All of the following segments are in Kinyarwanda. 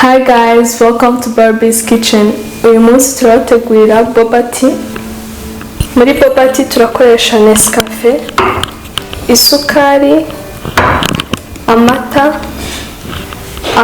Hi guys, welcome to Barbie's Kitchen. Uyu munsi turabategurira boba tea. Muri boba tea turakoresha Nescafe, isukari, amata,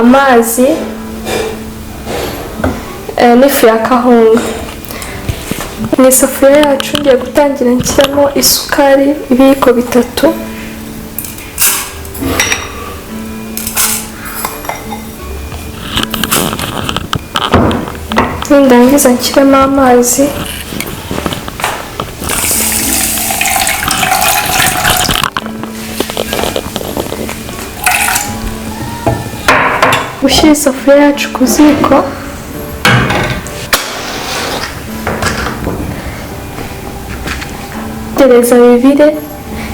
amazi, n'ifu ya kahunga. Mu isafuriya yacu ngiye gutangira nshyiramo isukari ibiyiko bitatu, nindangiza nshyiramo amazi, gushyira isafuriya yacu ku ziko, gereza bibire,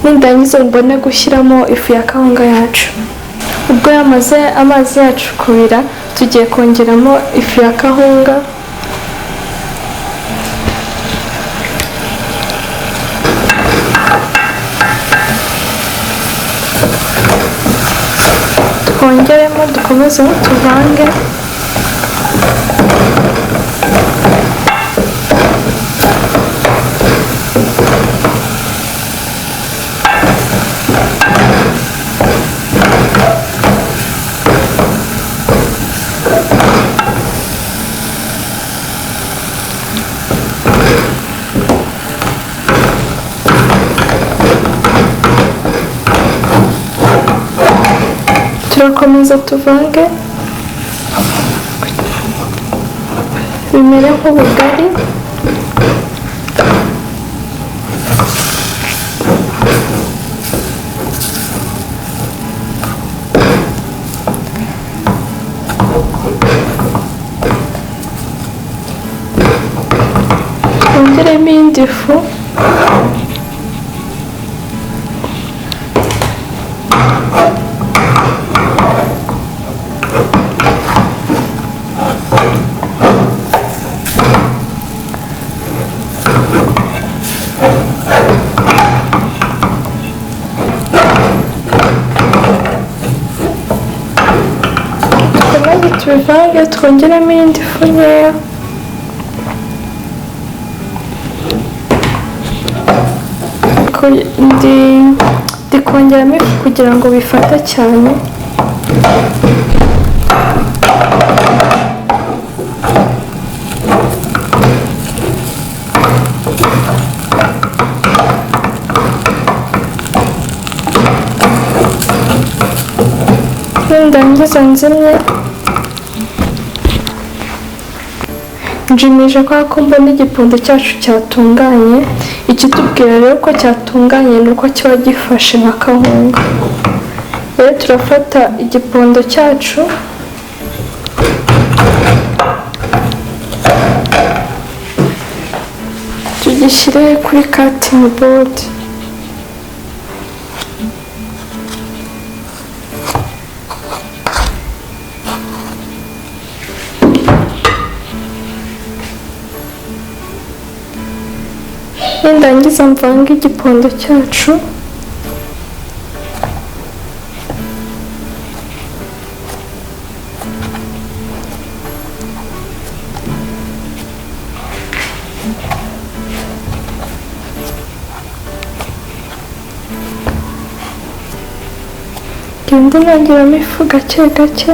nindangiza mbone gushyiramo ifu ya kawunga yacu. Ubwo yamaze amazi yacu kubira, tugiye kongeramo ifu ya kawunga, twongeremo dukomeze tuvange. Turakomeza tuvange bimere nk'ubugari. Twongeremo indi fu, tubivange twongeremo indi fu nkeya, ndi kongeramo ifu kugira ngo bifate cyane. Nindangiza nzimye, njimije ko mbona igipondo cyacu cyatunganye. Ikitubwira rero ko cyatunganye ni uko kiba gifashe nka kawunga. Rero turafata igipondo cyacu tugishyire kuri cutting board. Nindangiza mvange igipondo cyacu, ngenda nongeramo ifu gake gake.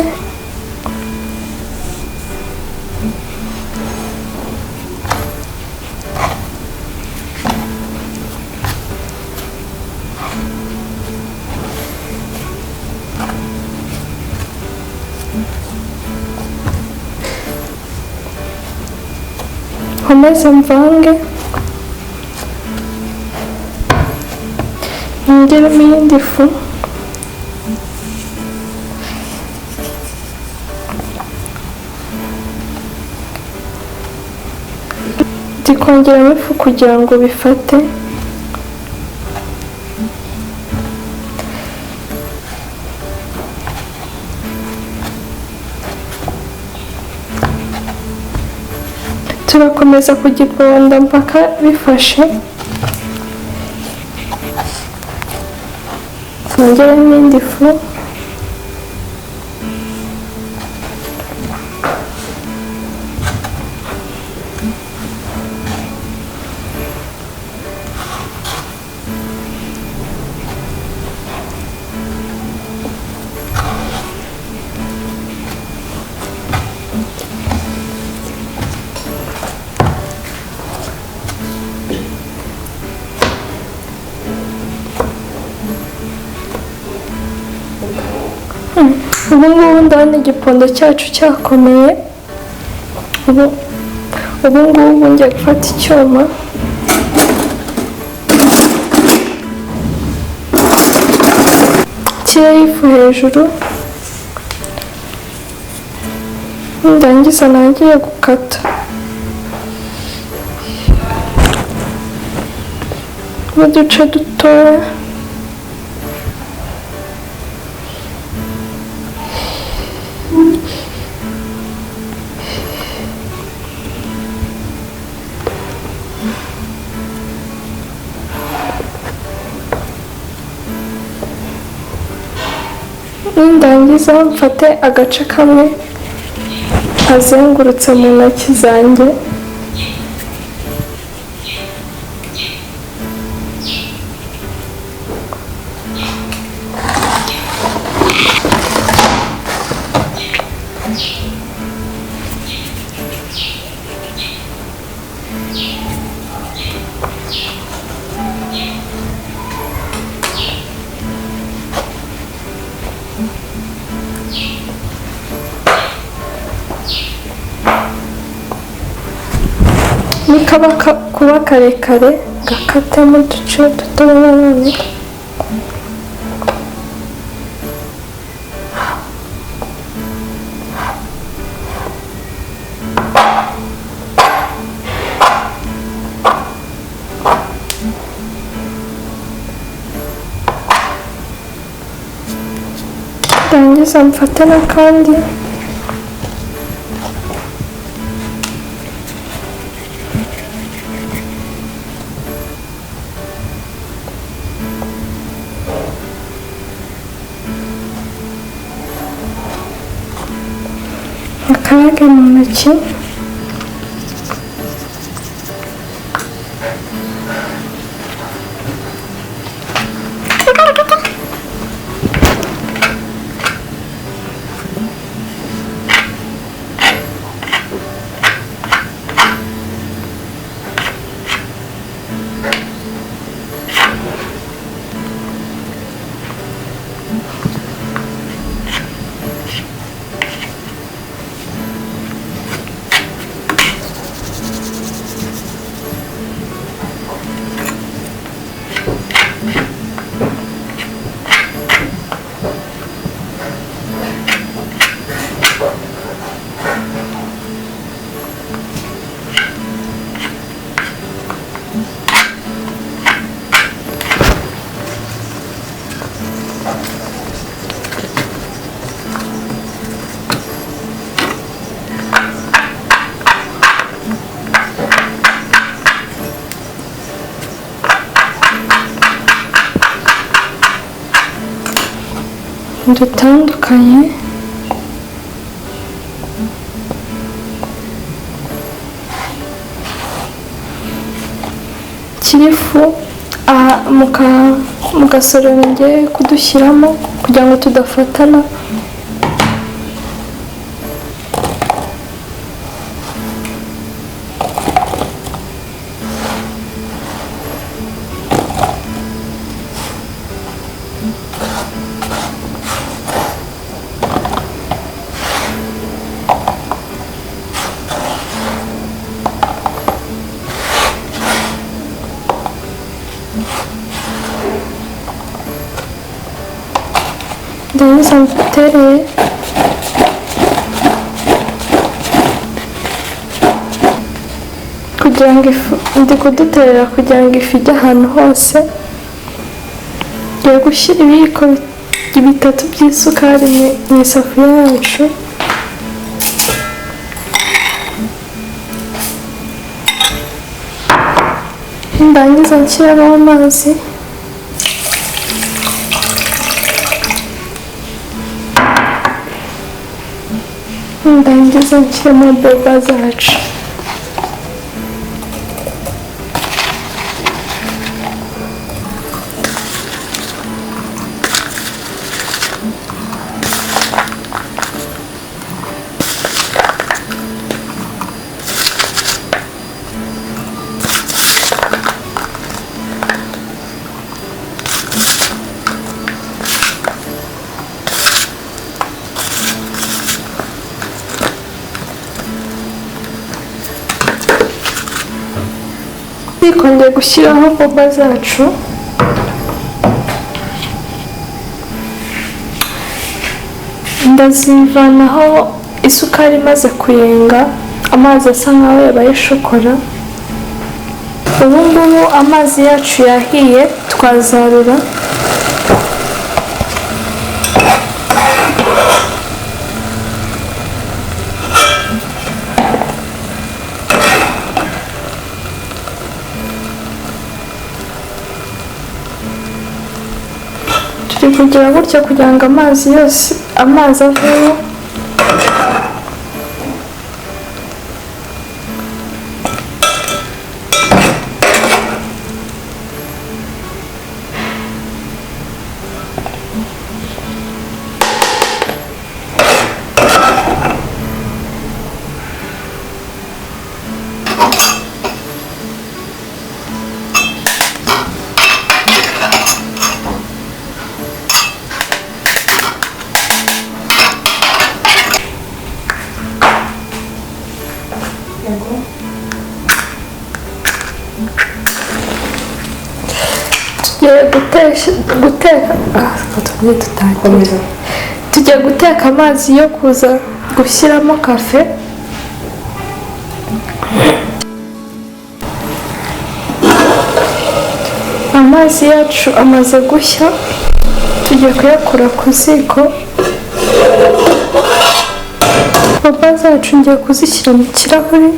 Nkomeze mvange, nongeremo iyindi fu, ndi kongeramo ifu kugira ngo bifate. Turakomeza kugiponda mpaka bifashe. Nongeramo indi fu, murabona igipondo cyacu cyakomeye. ubu ngubu ngiye gufata icyuma kiriho ifu hejuru, ndangiza ntangiye gukata n'uduce dutoya. Nindangiza mfate agace kamwe azengurutse mu ntoki zanjye, nikaba kuba karekare gakatemo uduce dutoya nanone. Ndangiza mfate n'akandi akarage mu ntoki. dutandukanye, kirifu mu gasorero ngiye kudushyiramo kugira ngo tudafatana. Ndangiza mfutereye kugira ngo ifu, ndi kuduterera kugira ngo ifu ijye ahantu hose. Ngiye gushyira ibiyiko 3 by'isukari mu isafuriya yacu. Ndangiza nshyiramo amazi. Ndangiza nshyiramo boga zacu. twikongeye gushyiraho boba zacu. Ndazivanaho isukari imaze kuyenga, amazi asa nkaho yabaye shokora. Ubu ngubu amazi yacu yahiye, twazarura. Turi kugira gutya kugira ngo amazi aveho. Tugiye guteka amazi yo kuza gushyiramo kafe. Amazi yacu amaze gushya, tugiye kuyakura ku ziko. Boba zacu ngiye kuzishyira mu kirahuri.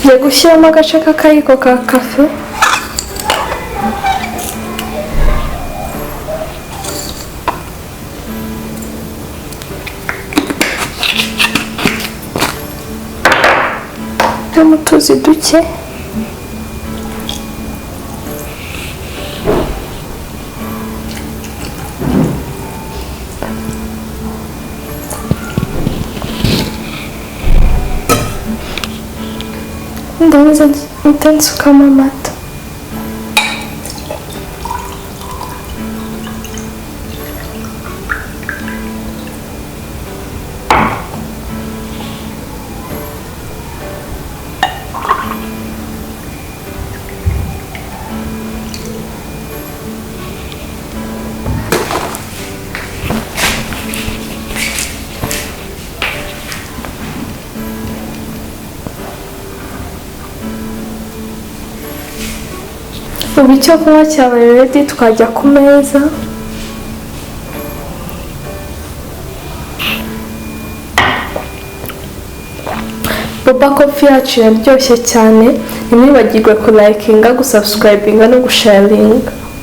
Ngiye gushyiramo agace k'akayiko ka kafe. Mu tuzi duke. Ndaza nsukamo amata. Ubu icyo kunywa cyabaye ready, twajya ku meza. Boba coffee yacu yaryoshye cyane. Ntimwibagirwe ku likinga, gusubscribinga no gusharinga.